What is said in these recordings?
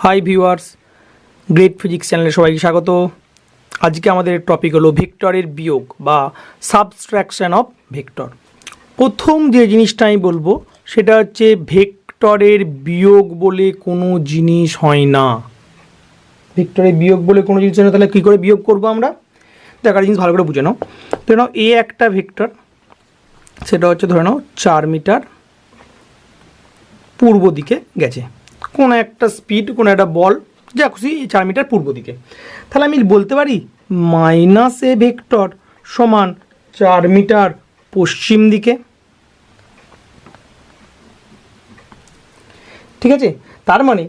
Hi viewers, great physics চ্যানেলে সবাইকে স্বাগত। আজকে আমাদের টপিক হলো ভেক্টরের বিয়োগ বা সাবট্রাকশন অফ ভেক্টর। প্রথম যে জিনিসটা আমি বলবো সেটা হচ্ছে ভেক্টরের বিয়োগ বলে কোনো জিনিস হয় না। ভেক্টরের বিয়োগ বলে কোনো জিনিস হয় না। তাহলে কী করে বিয়োগ করবো আমরা? দেখার জিনিস ভালো করে বুঝে নাও। ধরে নাও এ একটা ভেক্টর, সেটা হচ্ছে ধরে নাও 4 মিটার পূর্ব দিকে গেছে। কোনো একটা স্পিড, কোনো একটা বল যা খুশি 4 মিটার পূর্ব দিকে। তাহলে আমি বলতে পারি মাইনাস এ ভেক্টর সমান 4 মিটার পশ্চিম দিকে। ঠিক আছে, তার মানে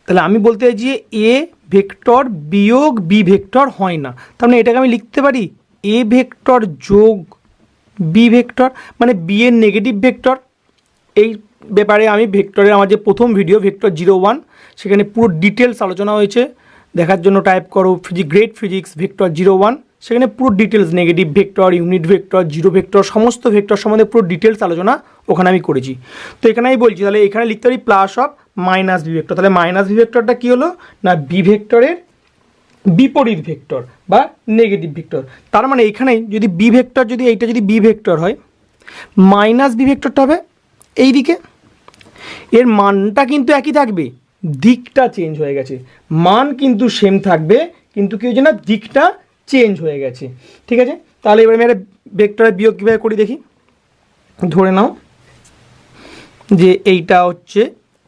তাহলে আমি বলতে চাই যে এ ভেক্টর বিয়োগ বি ভেক্টর হয় না। তার মানে এটাকে আমি লিখতে পারি এ ভেক্টর যোগ বি ভেক্টর, মানে বি এর নেগেটিভ ভেক্টর। এই ব্যাপারে আমি ভেক্টরের আমার যে প্রথম ভিডিও ভেক্টর 01 সেখানে পুরো ডিটেলস আলোচনা হয়েছে। দেখার জন্য টাইপ করো গ্রেট ফিজিক্স ভেক্টর 01, সেখানে পুরো details negative vector, unit vector, zero vector, সমস্ত ভেক্টর সম্বন্ধে পুরো ডিটেলস আলোচনা ওখানে আমি করেছি। তো এখানে আমি বলছি তাহলে এখানে লিখতে পারি plus of minus B vector. তাহলে মাইনাস বি ভেক্টরটা কী হলো না, বি ভেক্টরের বিপরীত ভেক্টর বা নেগেটিভ ভেক্টর। তার মানে এখানে যদি বি ভেক্টর, যদি এইটা যদি বি ভেক্টর হয়, মাইনাস বি ভেক্টরটা হবে এই দিকে। এর মানটা কিন্তু একই থাকবে, দিকটা চেঞ্জ হয়ে গেছে। মান কিন্তু সেম থাকবে, কিন্তু কি হয়েছে না, দিকটা চেঞ্জ হয়ে গেছে। ঠিক আছে, তাহলে এবার আমি একটা ভেক্টরের বিয়োগ কীভাবে করি দেখি। ধরে নাও যে এইটা হচ্ছে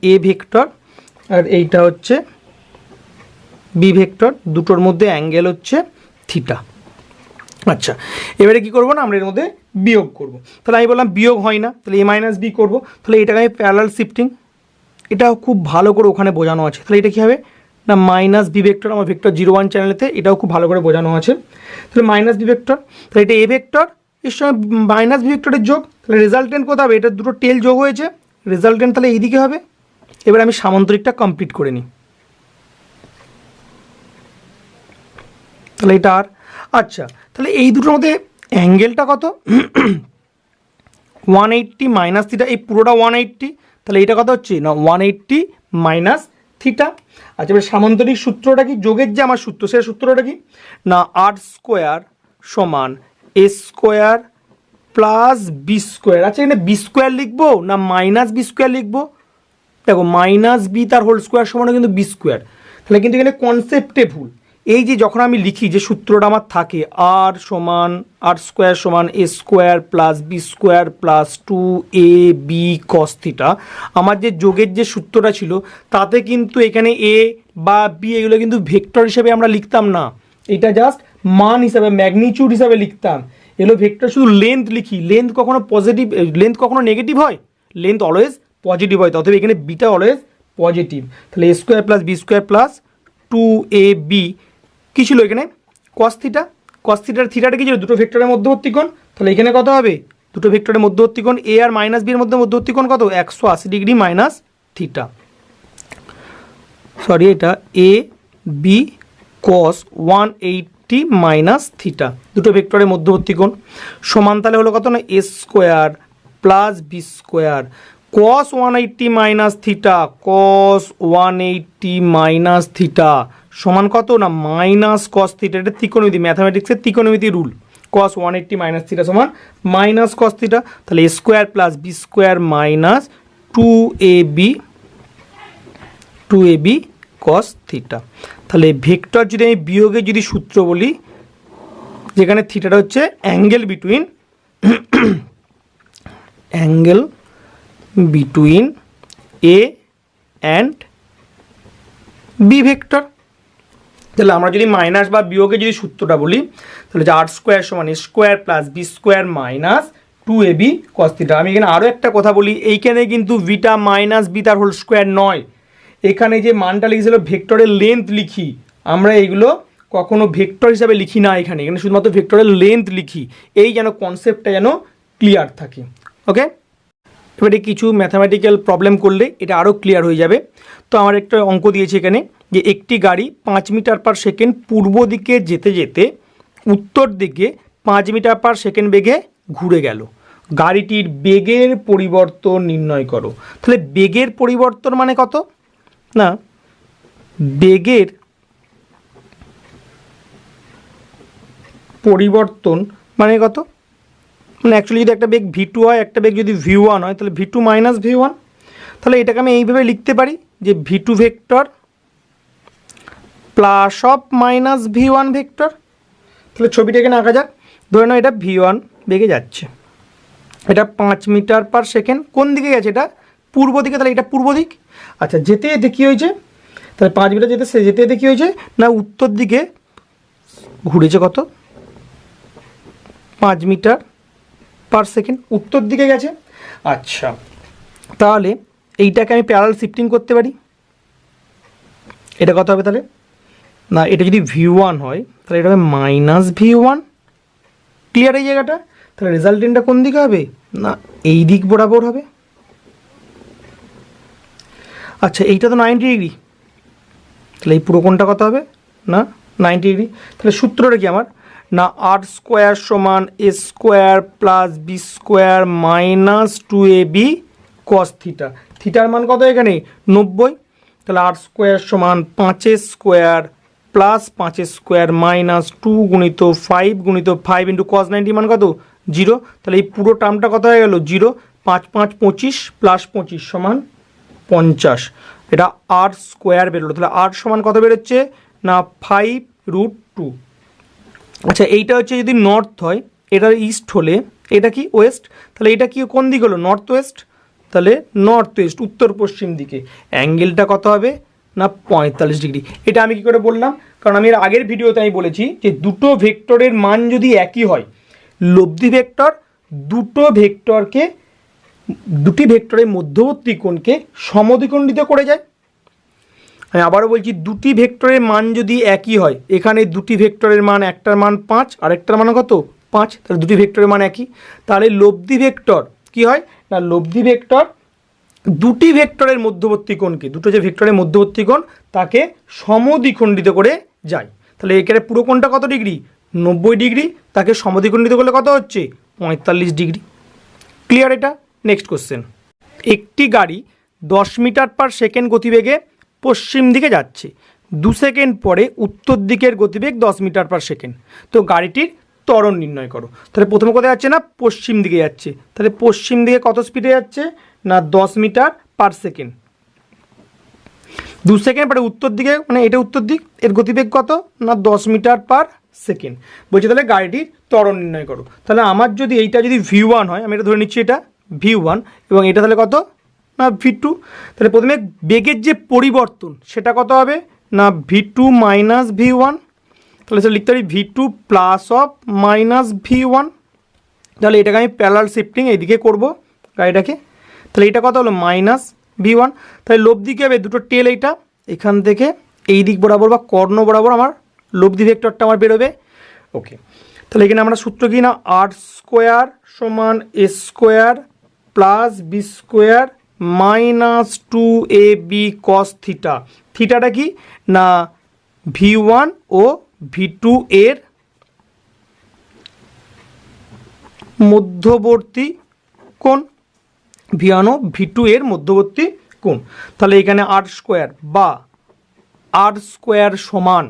এ ভেক্টর আর এইটা হচ্ছে বি ভেক্টর, দুটোর মধ্যে অ্যাঙ্গেল হচ্ছে থিটা। আচ্ছা, এবারে কী করবো না, আমরা এর মধ্যে বিয়োগ করব। তাহলে আমি বললাম বিয়োগ হয় না, তাহলে এ মাইনাস বি করবো। তাহলে এটাকে আমি প্যারালাল শিফটিং, এটাও খুব ভালো করে ওখানে বোঝানো আছে। তাহলে এটা কী হবে না, মাইনাস বি ভেক্টর, আমার ভেক্টর 01 চ্যানেলেতে এটাও খুব ভালো করে বোঝানো আছে। তাহলে মাইনাস বি ভেক্টর, তাহলে এটা এ ভেক্টর, এর সঙ্গে মাইনাস বি ভেক্টরের যোগ, তাহলে রেজাল্টেন্ট কোথাও হবে, এটা দুটো টেল যোগ হয়েছে, রেজাল্টেন্ট তাহলে এইদিকে হবে। এবার আমি সামান্তরিকটা কমপ্লিট করে নিই। তাহলে এটা আর আচ্ছা, তাহলে এই দুটোর মধ্যে অ্যাঙ্গেলটা কত 180 মাইনাস থিটা, এই পুরোটা 180, তাহলে এটা কত হচ্ছে না 180 মাইনাস থিটা। আচ্ছা, এবার সামান্তরিক সূত্রটা কি, যোগের যে আমার সূত্র সেই সূত্রটা কি না, আর স্কোয়ার সমান A square plus B square. আচ্ছা, এখানে বি স্কোয়ার লিখবো না মাইনাস বি স্কোয়ার লিখবো? দেখো মাইনাস বি তার হোল স্কোয়ার সমান কিন্তু বি স্কোয়ার, তাহলে কিন্তু এখানে কনসেপ্টে ভুল। এই যে যখন আমি লিখি যে সূত্রটা আমার থাকে আর সমান আর স্কোয়ার সমান A square plus B square plus 2ab cos theta, আমার যে যোগের যে সূত্রটা ছিল তাতে কিন্তু এখানে এ বা বি এগুলো কিন্তু ভেক্টর হিসেবে আমরা লিখতাম না, এটা জাস্ট মান হিসাবে ম্যাগনিটিউড হিসাবে লিখতাম। এগুলো ভেক্টর শুধু লেন্থ লিখি, লেন্থ কখনো পজিটিভ, লেন্থ কখনো নেগেটিভ হয়, লেন্থ অলওয়েজ পজিটিভ হয়, তবে এখানে বিটা অলওয়েজ পজিটিভ। তাহলে A square plus B square plus 2ab কী ছিল এখানে কস থিটা, কস থিটার থিটাটা কী ছিল দুটো ভেক্টরের মধ্যবর্তী কোণ। তাহলে এখানে কত হবে, দুটো ভেক্টরের মধ্যবর্তী কোণ এ আর মাইনাস বি এর মধ্যে মধ্যবর্তী কোণ কত 180 ডিগ্রি মাইনাস থিটা। সরি, এটা A B cos 180 minus theta, দুটো ভেক্টরের মধ্যবর্তী কোণ সমান তাহলে হলো কত না A square plus B square cos 180 minus theta, cos 180 minus theta সমান কত না মাইনাস কস থিটা। এটা ত্রিকোণমিতি, ম্যাথামেটিক্সের ত্রিকোণমিতি রুল, কস 180 মাইনাস থিটা সমান মাইনাস কস থিটা। তাহলে A square plus B square minus 2ab cos theta. তাহলে ভেক্টর যদি আমি বিয়োগের যদি সূত্র বলি, যেখানে থিটাটা হচ্ছে angle between A and B vector. তাহলে আমরা যদি মাইনাস বা বিয়োগে যদি সূত্রটা বলি, তাহলে যে আর স্কোয়ার সমান A square plus B square minus 2ab cos theta. আমি এখানে আরও একটা কথা বলি, এইখানে কিন্তু বিটা মাইনাস বি তার হোল স্কোয়ার নয়, এখানে যে মানটা লিখেছিল ভেক্টরের লেন্থ লিখি, আমরা এইগুলো কখনো ভেক্টর হিসাবে লিখি না, এখানে এখানে শুধুমাত্র ভেক্টরের লেন্থ লিখি, এই যেন কনসেপ্টটা যেন ক্লিয়ার থাকে। ওকে, এবারে কিছু ম্যাথামেটিক্যাল প্রবলেম করলে এটা আরও ক্লিয়ার হয়ে যাবে। তো আমার একটা অঙ্ক দিয়েছে এখানে যে একটি গাড়ি 5 মিটার পার সেকেন্ড পূর্ব দিকে যেতে যেতে উত্তর দিকে 5 মিটার পার সেকেন্ড বেগে ঘুরে গেল, গাড়িটির বেগের পরিবর্তন নির্ণয় করো। তাহলে বেগের পরিবর্তন মানে কত না, বেগের পরিবর্তন মানে কত, মানে অ্যাকচুয়ালি যদি একটা বেগ v2 হয়, একটা বেগ যদি v1 হয়, তাহলে v2 মাইনাস v1। তাহলে এটাকে আমি এইভাবে লিখতে পারি যে v2 vector plus of minus v1 vector. তাহলে ছবিটা এখানে আঁকা যাক। ধরে নাও এটা v1 বেগে যাচ্ছে, এটা 5 মিটার পার সেকেন্ড। কোন দিকে গেছে? এটা পূর্ব দিকে, তাহলে এটা পূর্ব দিক। আচ্ছা, যেতে যেতে কী হয়েছে? তাহলে 5 মিটার যেতে যেতে যেতে কী হয়েছে না উত্তর দিকে ঘুরেছে কত? 5 মিটার পার সেকেন্ড উত্তর দিকে গেছে। আচ্ছা, তাহলে এইটাকে আমি প্যারালাল শিফটিং করতে পারি। এটা কত হবে তাহলে? না, এটা যদি v1 হয় তাহলে এটা হবে মাইনাস v1। ক্লিয়ার এই জায়গাটা? তাহলে রেজাল্টেন্টটা কোন দিকে হবে? না, এই দিক বরাবর হবে। আচ্ছা, এইটা তো 90 ডিগ্রি, তাহলে এই পুরো কোণটা কত হবে? না 90 ডিগ্রি। তাহলে সূত্রটা কি আমার? না আর স্কোয়ার সমান A square plus B square minus 2ab cos theta. থিটার মান কত এখানে? 90। তাহলে আর স্কোয়ার সমান 5 স্কোয়ার প্লাস 5 স্কোয়ার মাইনাস 2 গুণিত 5 গুণিত 5 ইন্টু কস 90 মান কত? 0। তাহলে এই পুরো টার্মটা কত হয়ে গেল? 0। 5 5 25 প্লাস 25 সমান 50। এটা আর স্কোয়ার বেরোলো। তাহলে আর সমান কত বেরোচ্ছে? না 5√2। আচ্ছা, এইটা হচ্ছে যদি নর্থ হয়, এটা ইস্ট হলে এটা কি ওয়েস্ট, তাহলে এটা কি কোন দিক হলো? North West. তাহলে নর্থ ওয়েস্ট উত্তর পশ্চিম দিকে অ্যাঙ্গেলটা কত হবে? না 45 ডিগ্রি। এটা আমি কি করে বললাম? কারণ আমি এর আগের ভিডিওতে আমি বলেছি যে দুটো ভেক্টরের মান যদি একই হয়, লব্ধি ভেক্টর দুটি ভেক্টরের মধ্যবর্তী কোণকে সমদ্বিখণ্ডিত করে যায়। আমি আবারও বলছি, দুটি ভেক্টরের মান যদি একই হয়, এখানে দুটি ভেক্টরের মান, একটার মান 5 আর একটার মান কত? 5। তাহলে দুটি ভেক্টরের মান একই। তাহলে লব্ধি ভেক্টর কি হয়? না লব্ধি ভেক্টর দুটি ভেক্টরের মধ্যবর্তী কোণকে, দুটো যে ভেক্টরের মধ্যবর্তী কোণ তাকে সমদ্বিখণ্ডিত করে যায়। তাহলে এখানে পুরো কোণটা কত ডিগ্রি? 90 ডিগ্রি। তাকে সমদ্বিখণ্ডিত করলে কত হচ্ছে? 45 ডিগ্রি। ক্লিয়ার এটা? Next question. একটি গাড়ি 10 মিটার পার সেকেন্ড গতিবেগে পশ্চিম দিকে যাচ্ছে, 2 সেকেন্ড পরে উত্তর দিকের গতিবেগ 10 মিটার পার সেকেন্ড। তো গাড়িটির ত্বরণ নির্ণয় করো। তাহলে প্রথমে কোথায় যাচ্ছে? না পশ্চিম দিকে যাচ্ছে। তাহলে পশ্চিম দিকে কত স্পিডে যাচ্ছে? না 10 মিটার পার সেকেন্ড। 2 সেকেন্ড পরে উত্তর দিকে, মানে এটা উত্তর দিক, এর গতিবেগ কত? না 10 মিটার পার সেকেন্ড। বলছে তাহলে গাড়িটির ত্বরণ নির্ণয় করো। তাহলে আমার যদি এইটা যদি v1 হয়, আমি এটা ধরে নিচ্ছি এটা v1, এবং এটা তাহলে কত? না v2। তাহলে প্রথমে বেগের যে পরিবর্তন সেটা কত হবে? না v2 মাইনাস v1। তাহলে সেটা লিখতে পারি v2 plus of minus v1। তাহলে এটাকে আমি প্যারালাল শিফটিং এইদিকে করবো গাড়িটাকে। তাহলে এটা কত হলো? Minus v1। তাহলে লব্ধি কী হবে? দুটো টেল এইটা এখান থেকে এই দিক বরাবর বা কর্ণ বরাবর আমার লব্ধি ভেক্টরটা আমার বেরোবে। ওকে, তাহলে এখানে আমরা সূত্র কি? না আর স্কোয়ার সমান A square plus B square minus 2ab cos theta. থিটাটা কি? না v1 ও v2 এর মধ্যবর্তী কোণ, v1 ও v2 এর মধ্যবর্তী কোণ। তাহলে এখানে আর স্কোয়ার বা আর স্কোয়ার সমান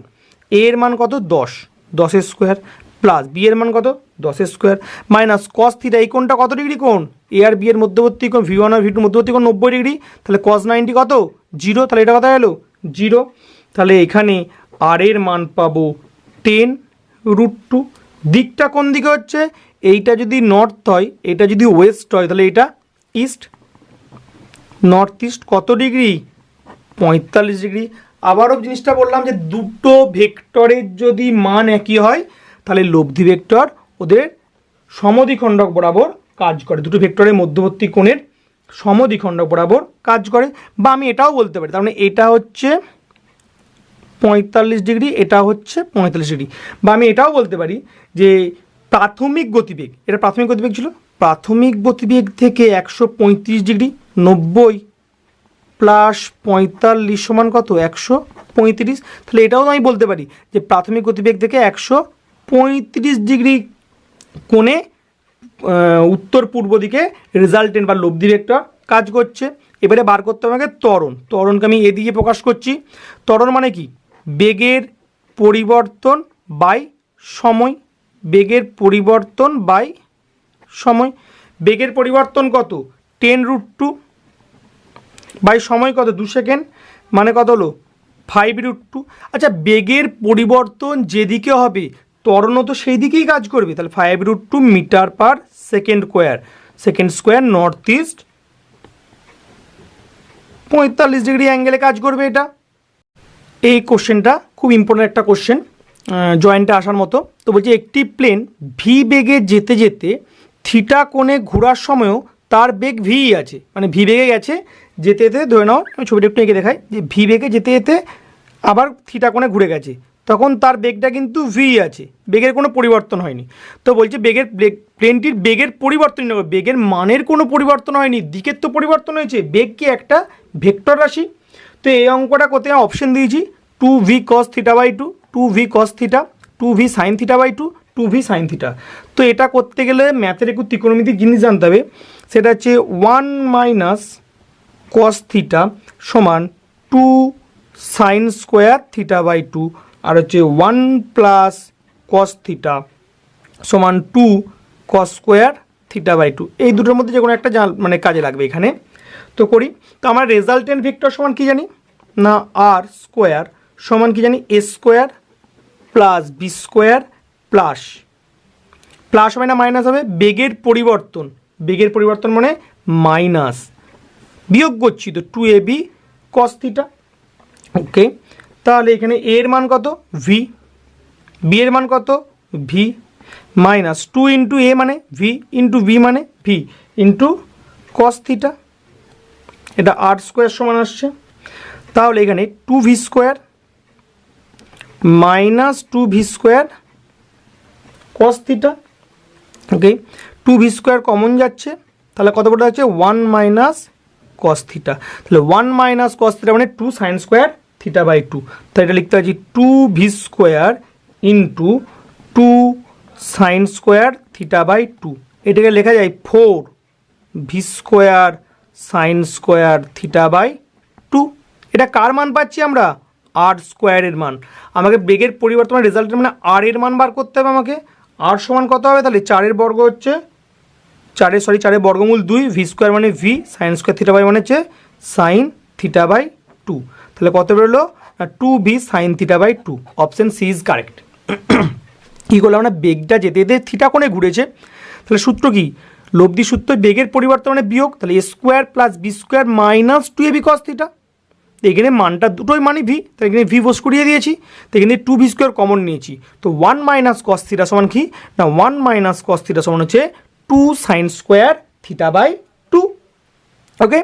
এর মান কত? 10, 10 স্কোয়ার প্লাস বি এর মান কত? 10 স্কোয়ার মাইনাস কস থিটা। এই কোণটা কত ডিগ্রি কোণ? এ আর বি এর মধ্যবর্তী কোণ, v1 আর v2 মধ্যবর্তী কোণ 90 ডিগ্রি। তাহলে কস 90 কত? 0। তাহলে এটা কত গেল? 0। তাহলে এখানে আর এর মান পাবো 10√2। দিকটা কোন দিকে হচ্ছে? এইটা যদি নর্থ হয়, এটা যদি ওয়েস্ট হয়, তাহলে এটা ইস্ট। নর্থ ইস্ট কত ডিগ্রি? 45 ডিগ্রি। আবারও জিনিসটা বললাম যে দুটো ভেক্টরের যদি মান একই হয়, তাহলে লব্ধি ভেক্টর ওদের সমদ্বিখণ্ডক বরাবর কাজ করে, দুটো ভেক্টরের মধ্যবর্তী কোণের সমদ্বিখণ্ডক বরাবর কাজ করে। বা আমি এটাও বলতে পারি, তার মানে এটা হচ্ছে 45 ডিগ্রি, এটা হচ্ছে 45 ডিগ্রি। বা আমি এটাও বলতে পারি যে প্রাথমিক গতিবেগ, এটা প্রাথমিক গতিবেগ ছিল, প্রাথমিক গতিবেগ থেকে 135 ডিগ্রি, 90 প্লাস 45 সমান কত? 135। তাহলে এটাও আমি বলতে পারি যে প্রাথমিক গতিবেগ থেকে 135 ডিগ্রি কোণে উত্তর পূর্ব দিকে রেজাল্টেন্ট বা লব্ধি ভেক্টর কাজ করছে। এবারে বার করতে হবে আমাকে ত্বরণ। ত্বরণকে আমি এ দিয়ে প্রকাশ করছি। ত্বরণ মানে কি? বেগের পরিবর্তন বাই সময়। বেগের পরিবর্তন বাই সময়। বেগের পরিবর্তন কত? 10√2 বাই সময় কত? 2 সেকেন্ড, মানে কত হলো? 5√2। আচ্ছা, বেগের পরিবর্তন যেদিকে হবে ত্বরণও তো সেই দিকেই কাজ করবে, তাহলে 5√2 metre per second square. Second square north east 45 degree অ্যাঙ্গেলে কাজ করবে এটা। এই কোশ্চেনটা খুব ইম্পর্টেন্ট একটা কোশ্চেন, জয়েন্টে আসার মতো। তো বলছি একটি প্লেন ভি বেগে যেতে যেতে থিটা কোণে ঘোরার সময়ও তার বেগ ভি আছে, মানে ভি বেগে গেছে যেতে যেতে, ধরে নাও আমি ছবিটা একটু এঁকে দেখাই, যে ভি বেগে যেতে যেতে আবার থিটা কোণে ঘুরে গেছে, তখন তার বেগটা কিন্তু ভি আছে, বেগের কোনো পরিবর্তন হয়নি। তো বলছে প্লেনটির বেগের পরিবর্তন নেই, বেগের মানের কোনো পরিবর্তন হয়নি, দিকের তো পরিবর্তন হয়েছে। বেগ কি একটা ভেক্টর রাশি? তো এই অঙ্কটা কোথায় অপশন দিয়েছি 2v cos theta by 2, 2v cos theta, 2v sin theta by 2, 2v sin theta. তো এটা করতে গেলে ম্যাথের একটু ত্রিকোণমিতিক জিনিস জানতে হবে, সেটা হচ্ছে 1 মাইনাস cos থিটা সমান 2 sin স্কোয়ার থিটা বাই 2, আর হচ্ছে 1 প্লাস cos থিটা সমান 2 cos স্কোয়ার থিটা বাই 2। এই দুটোর মধ্যে যে কোনো একটা মানে কাজে লাগবে এখানে। তো করি। তো আমরা রেজাল্টেন্ট ভেক্টর সমান কি জানি না, আর স্কোয়ার সমান কি জানি, A square plus B square plus plus হবে না মাইনাস হবে, বেগের পরিবর্তন, বেগের পরিবর্তন মানে মাইনাস, বিয়োগ করছি তো 2ab cos থিটা। ওকে, তাহলে এখানে এ এর মান কত? ভি। বি এর মান কত? ভি, মাইনাস 2 ইন্টু এ মানে ভি, ইন্টু বি মানে ভি, ইন্টু cos থিটা। এটা আর স্কোয়ার সমান আসছে। তাহলে এখানে 2v square minus 2v square cos theta. Okay, 2v square common যাচ্ছে, তাহলে কত বড় আছে? 1 মাইনাস cos থিটা। তাহলে 1 মাইনাস cos থিটা মানে 2 sin স্কোয়ার থিটা বাই 2। তাহলে এটা লিখতে পারছি 2v square into 2 sin square theta by 2। এটাকে লেখা যায় 4v square sin square theta by 2। এটা কার মান পাচ্ছি আমরা? আর স্কোয়ারের মান। আমাকে বেগের পরিবর্তন রেজাল্টের মানে আর এর মান বার করতে হবে আমাকে। আর সমান কত হবে? তাহলে 4-এর বর্গ হচ্ছে 4-এর বর্গমূল 2, ভি স্কোয়ার মানে V, sine square theta by মানে হচ্ছে সাইন থিটা বাই 2। তাহলে কত বেরোলো? 2v sine theta by 2। Option C is correct. কী করলাম আমরা? বেগটা যেতে যেতে থিটা কোণে ঘুরেছে, তাহলে সূত্র কি? লব্ধি সূত্র, বেগের পরিবর্তন মানে বিয়োগ, তাহলে A square plus B square minus 2ab cos theta. এখানে মানটা দুটোই মানে ভি, তো এখানে ভি বস করিয়ে দিয়েছি, তো এখানে 2v স্কোয়ার কমন নিয়েছি, তো 1 মাইনাস cos থিটা সমান কি না, 1 মাইনাস cos থিটা সমান হচ্ছে 2 সাইন স্কোয়ার থিটা বাই 2। ওকে,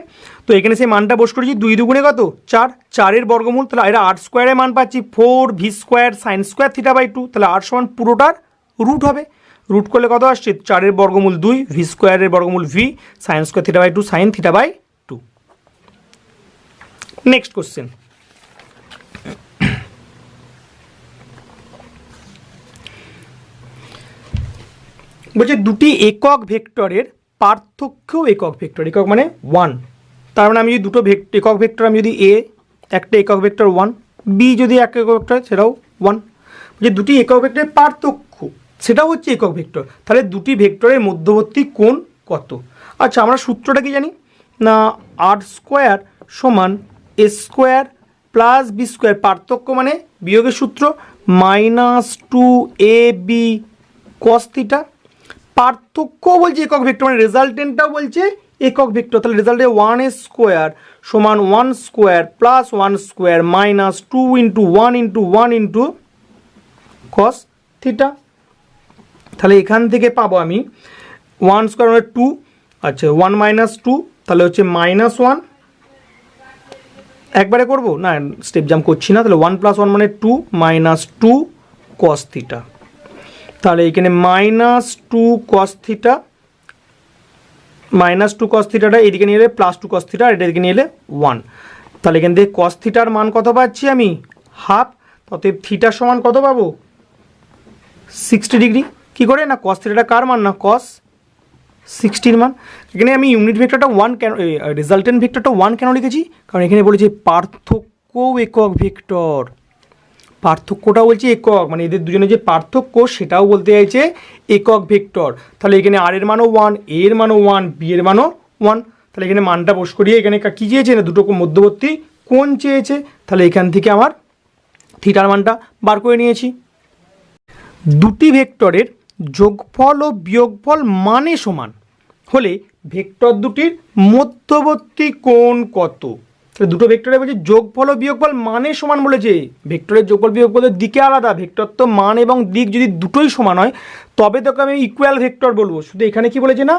তো এখানে সেই মানটা বস করেছি, 2 দুগুণে কত? 4, 4-এর বর্গমূল, তাহলে এটা 8 স্কোয়ারের মান পাচ্ছি 4v square sine square theta by 2, তাহলে 8 সমান পুরোটার রুট হবে। রুট করলে কত আসছে? 4-এর বর্গমূল 2, ভি স্কোয়ারের বর্গমূল V, sine square theta by 2, sine theta by 2। Next question. বলছে দুটি একক ভেক্টরের পার্থক্য একক ভেক্টর, একক মানে 1। তার মানে আমি যদি দুটো একক ভেক্টর, আমি যদি এ একটা একক ভেক্টর 1, বি যদি এক একক ভেক্টর সেটাও 1, যে দুটি একক ভেক্টরের পার্থক্য সেটাও হচ্ছে একক ভেক্টর। তাহলে দুটি ভেক্টরের মধ্যবর্তী কোণ কত? আচ্ছা, আমরা সূত্রটা কি জানি না, আর স্কোয়ার সমান A square plus B square, পার্থক্য মানে বিয়োগের সূত্র, মাইনাস 2ab cos থিটা। পার্থক্য বলছে একক ভেক্টর, মানে রেজাল্টেন্টটাও বলছে একক ভেক্টর, তাহলে রেজাল্টে 1 স্কোয়ার সমান 1 square plus 1 square minus 2 into 1 into 1 into cos theta. তাহলে এখান থেকে পাবো আমি 1 স্কোয়ার মানে 2, আচ্ছা 1 মাইনাস 2 তাহলে হচ্ছে মাইনাস 1, একবারে করবো না, স্টেপ জাম্প করছি না, তাহলে 1 প্লাস 1 মানে 2 মাইনাস 2 cos থিটা। তাহলে এখানে minus 2 cos theta, minus 2 cos থিটাটা এদিকে নিয়ে এলে প্লাস 2 cos থিটা, আর এটা এদিকে নিয়ে এলে 1। তাহলে এখান থেকে cos থিটার মান কত পাচ্ছি আমি? হাফ। অতএব থিটার সমান কত পাবো? 60 ডিগ্রি। কী করে না, cos থিটাটা কার মান না, cos 60 মান। এখানে আমি ইউনিট ভেক্টরটা 1 কেন, রেজাল্টেন্ট ভেক্টরটা 1 কেন লিখেছি, কারণ এখানে বলেছে পার্থক্য একক ভেক্টর, পার্থক্যটা বলছে একক, মানে এদের দুজনের যে পার্থক্য সেটাও বলতে চাইছে একক ভেক্টর। তাহলে এখানে আর এর মানও 1, এ এর মানও 1, বি এর মানও 1। তাহলে এখানে মানটা বস করিয়ে এখানে কী চেয়েছে না দুটো মধ্যবর্তী কোণ চেয়েছে। তাহলে এখান থেকে আমার থিটার মানটা বার করে নিয়েছি। দুটি ভেক্টরের যোগফল ও বিয়োগফল মানে সমান হলে ভেক্টর দুটির মধ্যবর্তী কোণ কত। তাহলে দুটো ভেক্টরের বলছে যোগফল ও বিয়োগফল মানে সমান বলেছে, ভেক্টরের যোগফল বিয়োগফলের দিকে আলাদা, ভেক্টর তো মান এবং দিক যদি দুটোই সমান হয় তবে তোকে আমি ইকুয়াল ভেক্টর বলবো, শুধু এখানে কি বলেছে না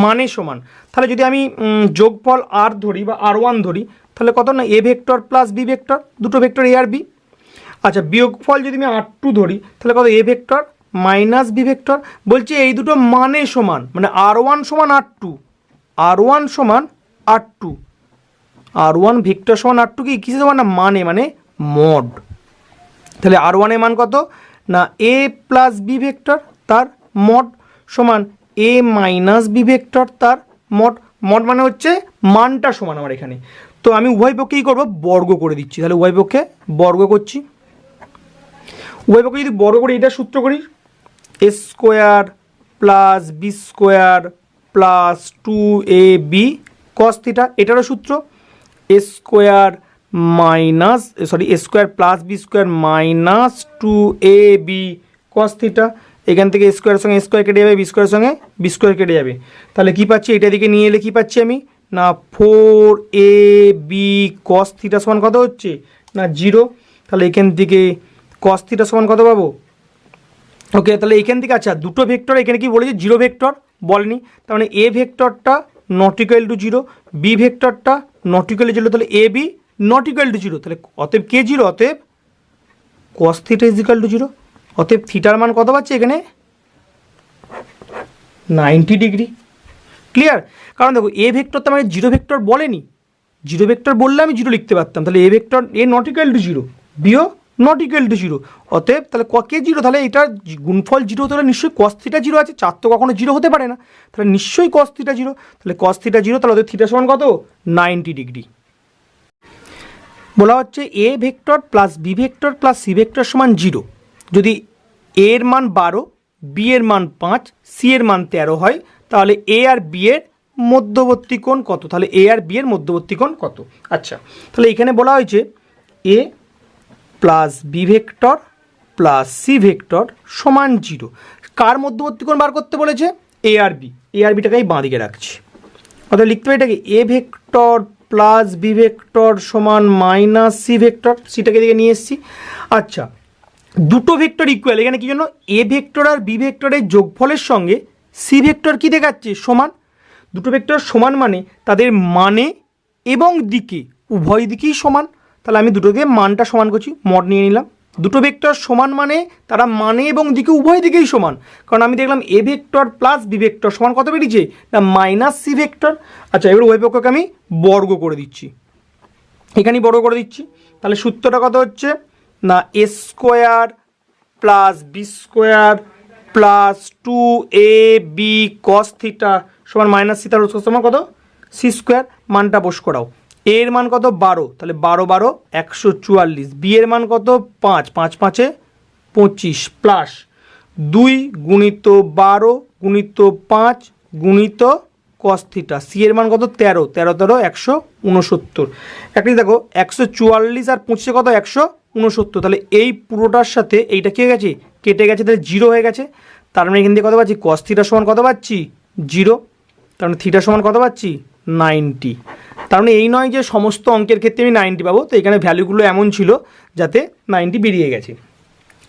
মানে সমান। তাহলে যদি আমি যোগফল আর ধরি বা R1 ধরি তাহলে কত না A vector plus B vector, দুটো ভেক্টর এ আর বি। আচ্ছা বিয়োগফল যদি আমি R2 ধরি তাহলে কত A vector minus B vector. বলছে এই দুটো মানে সমান, মানে R1 সমান R2, R1 সমান R2, R1 ভেক্টর সমান R2 কি কিসে সমান না মানে মড। তাহলে R1 এর মান কত না এ প্লাস বি ভেক্টর তার মড সমান এ মাইনাস বি ভেক্টর তার মড। মড মানে হচ্ছে মানটা সমান আমার এখানে। তো আমি উভয় পক্ষে কী করবো বর্গ করে দিচ্ছি, তাহলে উভয় পক্ষে বর্গ করছি। উভয় পক্ষে যদি বর্গ করি এটা সূত্র করি A square plus B square plus 2ab cos theta, এটারও সূত্র A square minus A square plus B square minus 2ab cos theta. এখান থেকে স্কোয়ারের সঙ্গে স্কোয়ার কেটে যাবে, বি স্কোয়ারের সঙ্গে বি স্কোয়ার কেটে যাবে। তাহলে কী পাচ্ছি, এটা দিকে নিয়ে এলে কী পাচ্ছি আমি না 4ab কস থিটা সমান কত হচ্ছে না 0। তাহলে এখান থেকে কস থিটা সমান কত পাবো, ওকে। তাহলে এখান থেকে আচ্ছা দুটো ভেক্টর এখানে কি বলেছে জিরো ভেক্টর বলেনি, তার মানে এ ভেক্টরটা নট ইকুয়াল টু 0, বি ভেক্টরটা নট ইকুয়াল টু 0, তাহলে A B not equal to 0। তাহলে অতএব কে 0, অতএব cos theta is equal to 0। অতএব থিটার মান কত পাচ্ছে এখানে 90 ডিগ্রি। ক্লিয়ার? কারণ দেখো এ ভেক্টর তো মানে জিরো ভেক্টর বলেনি, জিরো ভেক্টর বললে আমি 0 লিখতে পারতাম। তাহলে A vector A not equal to 0, বিও নট ইকুয়াল টু 0। অতএব তাহলে কে 0, তাহলে এটার গুণফল 0 হতে হলে নিশ্চয়ই কস থিটা 0 আছে, 4 তো কখনো 0 হতে পারে না, তাহলে নিশ্চয়ই কস থিটা 0। তাহলে কস থিটা 0, তাহলে ওদের থিটা সমান কত 90 ডিগ্রি। বলা হচ্ছে A vector plus B vector plus C vector সমান 0 যদি এ এর মান 12, বি এর মান 5, সি এর মান 13 হয়, তাহলে এ আর বি এর মধ্যবর্তী কোণ কত। তাহলে এ আর বি এর মধ্যবর্তী কোণ কত। আচ্ছা তাহলে এখানে বলা হয়েছে A plus B vector plus C vector সমান 0, কার মধ্যবর্তী কোণ বার করতে বলেছে এ আর বি। এ আর বিটাকে আমি বাঁ দিকে রাখছি, অর্থাৎ লিখতে পারি এটাকে A vector plus B vector সমান মাইনাস সি ভেক্টর, সিটাকে দিকে নিয়ে এসেছি। আচ্ছা দুটো ভেক্টর ইকুয়াল, এখানে কি জন্য এ ভেক্টর আর বি ভেক্টরের যোগফলের সঙ্গে সি ভেক্টর কি দেখাচ্ছে সমান। দুটো ভেক্টর সমান মানে তাদের মানে এবং দিকে উভয় দিকেই সমান। তাহলে আমি দুটোকে মানটা সমান করছি, মড নিয়ে নিলাম। দুটো ভেক্টর সমান মানে তারা মানে এবং দিকে উভয় দিকেই সমান, কারণ আমি দেখলাম A vector plus B vector সমান কত বেরিয়েছে না মাইনাস সি ভেক্টর। আচ্ছা এবার উভয় পক্ষকে আমি বর্গ করে দিচ্ছি, এখানেই বর্গ করে দিচ্ছি। তাহলে সূত্রটা কত হচ্ছে না A square plus B square plus 2ab cos theta সমান মাইনাস থিটার সমান কত সি স্কোয়ার। মানটা বস করাও, এর মান কত 12, তাহলে 12 12 144, বি এর মান কত 5, 5 5 25 প্লাস 2 গুণিত 12 গুণিত 5 গুণিত কস থিটা, সি এর মান কত 13, 13 13 169। একটি দেখো 144 আর 25 কত 169, তাহলে এই পুরোটার সাথে এইটা কি হয়ে গেছে কেটে গেছে, তাহলে 0 হয়ে গেছে। তার মানে এখান থেকে কত পাচ্ছি কস থিটা সমান কত পাচ্ছি 0, তার মানে থিটা সমান কত পাচ্ছি 90। তার মানে এই নয় যে সমস্ত অঙ্কের ক্ষেত্রে আমি 90 পাবো, তো এখানে ভ্যালুগুলো এমন ছিল যাতে 90 বেরিয়ে গেছে।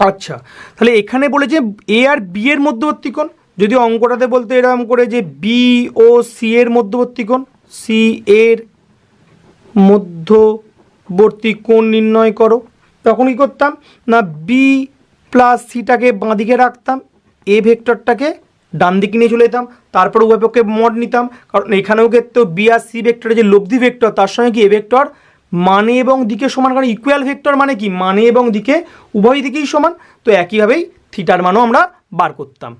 আচ্ছা তাহলে এখানে বলেছে এ আর বি এর মধ্যবর্তী কোণ, যদি অঙ্কটাতে বলতে এরকম করে যে বি ও সি এর মধ্যবর্তী কোণ, সি এর মধ্যবর্তী কোণ নির্ণয় করো, তখন কী করতাম না বি প্লাস সিটাকে বাঁ দিকে রাখতাম, এ ভেক্টরটাকে ডান দিকে নিয়ে চলে যেতাম, তারপর উভয় পক্ষে মড নিতাম, কারণ এখানেও ক্ষেত্রে বি আর সি ভেক্টরের যে লব্ধি ভেক্টর তার সঙ্গে কি এ ভেক্টর মানে এবং দিকে সমান, কারণ ইকুয়াল ভেক্টর মানে কি মানে এবং দিকে উভয় দিকেই সমান। তো একইভাবেই থিটার মানও আমরা বার করতাম।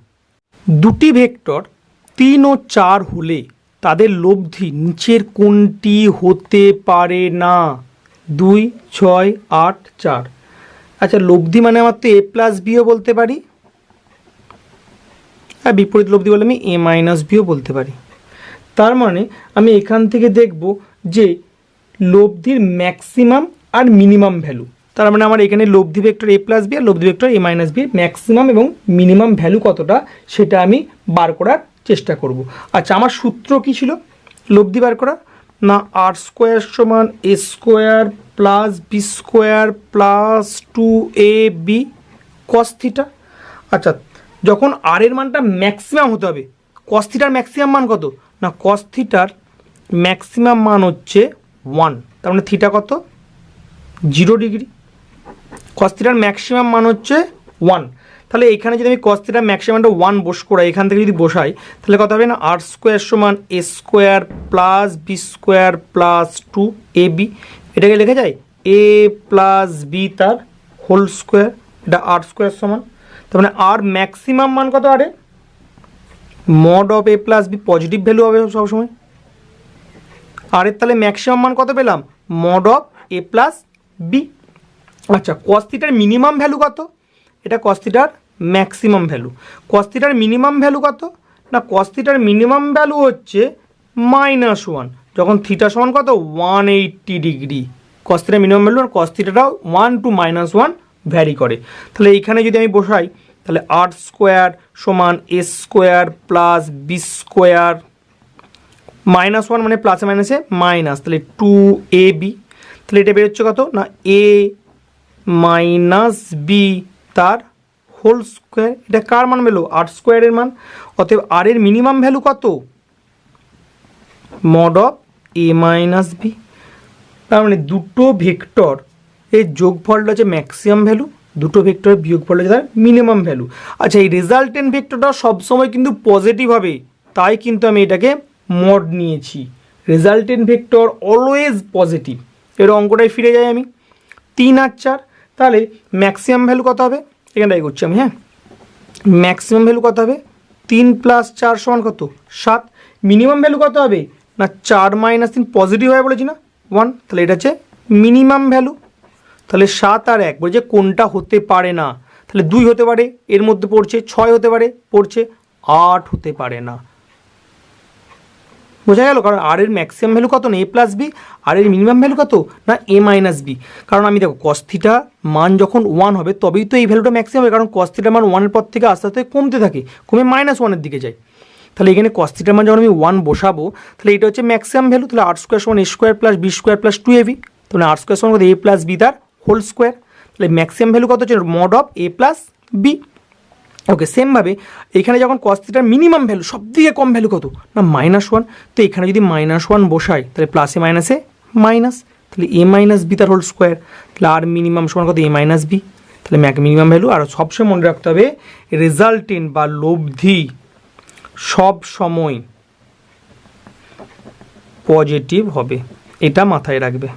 দুটি ভেক্টর 3 ও 4 হলে তাদের লব্ধি নিচের কোনটি হতে পারে না? 2, 6, 8, 4। আচ্ছা, লব্ধি মানে আমার তো এ প্লাস বিও বলতে পারি, আর বিপরীত লব্ধি বলে আমি এ মাইনাস বিও বলতে পারি। তার মানে আমি এখান থেকে দেখব যে লব্ধির ম্যাক্সিমাম আর মিনিমাম ভ্যালু। তার মানে আমার এখানে লব্ধি ভেক্টর এ প্লাস বি আর লব্ধি ভেক্টর এ মাইনাস বির ম্যাক্সিমাম এবং মিনিমাম ভ্যালু কতটা সেটা আমি বার করার চেষ্টা করব। আচ্ছা, আমার সূত্র কী ছিল লব্ধি বার করা? না, আর স্কোয়ার সমান A square plus B square plus 2ab cos theta. আচ্ছা, যখন আর এর মানটা ম্যাক্সিমাম হতে হবে, কস থিটার ম্যাক্সিমাম মান কত? না, কস থিটার ম্যাক্সিমাম মান হচ্ছে 1। তার মানে থিটা কত? 0 ডিগ্রি। কস থিটার ম্যাক্সিমাম মান হচ্ছে 1। তাহলে এখানে যদি আমি কস থিটার ম্যাক্সিমামটা 1 বস করাই, এখান থেকে যদি বসাই তাহলে কত হবে? না, আর স্কোয়ার সমান A square plus B square plus 2ab। এটাকে লেখা যায় এ প্লাস বি তার হোল স্কোয়ার, এটা আর স্কোয়ার সমান। তার মানে আর ম্যাক্সিমাম মান কত? আরে mod of A plus B positive value হবে সবসময়। আর এর তাহলে ম্যাক্সিমাম মান কত পেলাম? Mod of A plus B. আচ্ছা, কস থিটার মিনিমাম ভ্যালু কত? এটা কস থিটার ম্যাক্সিমাম ভ্যালু। কস থিটার মিনিমাম ভ্যালু কত? না, কস থিটার মিনিমাম ভ্যালু হচ্ছে -1, যখন থিটা সমান কত? 180 ডিগ্রি। কস থিটার মিনিমাম ভ্যালু আর কস থিটাটাও 1 to -1 ভ্যারি করে। তাহলে এইখানে যদি আমি বসাই তাহলে আর স্কোয়ার সমান A square plus B square -1 মানে প্লাসে মাইনাসে মাইনাস, তাহলে 2ab। তাহলে এটা বেরোচ্ছে কত? না, এ মাইনাস বি তার হোল স্কোয়ার। এটা কার মান পেলো? আর স্কোয়ারের মান। অতএব আর এর মিনিমাম ভ্যালু কত? Mod of A minus B. তার মানে দুটো ভেক্টর এর যোগফলটা হচ্ছে ম্যাক্সিমাম ভ্যালু, দুটো ভেক্টরের বিয়োগফল হচ্ছে তার মিনিমাম ভ্যালু। আচ্ছা, এই রেজাল্টেন্ট ভেক্টরটা সবসময় কিন্তু পজিটিভ হবে, তাই কিন্তু আমি এটাকে মড নিয়েছি। Resultant vector always positive. এর অঙ্কটায় ফিরে যাই আমি, 3 আর 4। তাহলে ম্যাক্সিমাম ভ্যালু কত হবে? এখানটাই করছি আমি। হ্যাঁ, ম্যাক্সিমাম ভ্যালু কত হবে? 3 + 4 সমান কত? 7। মিনিমাম ভ্যালু কত হবে? না, 4 - 3 পজিটিভ হয় বলেছি না, 1। তাহলে এটা হচ্ছে মিনিমাম ভ্যালু। তাহলে 7 আর 1 বলছে কোনটা হতে পারে না? তাহলে 2 হতে পারে, এর মধ্যে পড়ছে 6 হতে পারে, পড়ছে 8 হতে পারে না। বোঝা গেল? কারণ আর এর ম্যাক্সিমাম ভ্যালু কত? না, এ প্লাস বি। আর এর মিনিমাম ভ্যালু কত? না, এ মাইনাস বি। কারণ আমি দেখো কস থিটা মান যখন 1 হবে তবেই তো এই ভ্যালুটা ম্যাক্সিমাম হবে, কারণ কস থিটার মান 1-এর পর থেকে আস্তে আস্তে কমতে থাকে, কমে -1-এর দিকে যায়। তাহলে এখানে কস থিটার মান যখন আমি 1 বসাবো তাহলে এটা হচ্ছে ম্যাক্সিমাম ভ্যালু। তাহলে আর স্কোয়ার সমান A square plus B square plus 2ab। তাহলে আর স্কোয়ার সমান কত? এ প্লাস বি তার হোল স্কোয়ার। তাহলে ম্যাক্সিমাম ভ্যালু কত হচ্ছে? Mod of A plus B. Okay, সেমভাবে এখানে যখন কস থিটার মিনিমাম ভ্যালু সবথেকে কম ভ্যালু কত? না, -1। তো এখানে যদি -1 বসাই তাহলে প্লাসে মাইনাসে মাইনাস, তাহলে এ মাইনাস বি তার হোল স্কোয়ার। তাহলে আর মিনিমাম সমান কত? এ মাইনাস বি। তাহলে মিনিমাম ভ্যালু। আর সবসময় মনে রাখতে হবে রেজাল্টেন্ট বা লব্ধি সব সময় পজিটিভ হবে, এটা মাথায় রাখবে।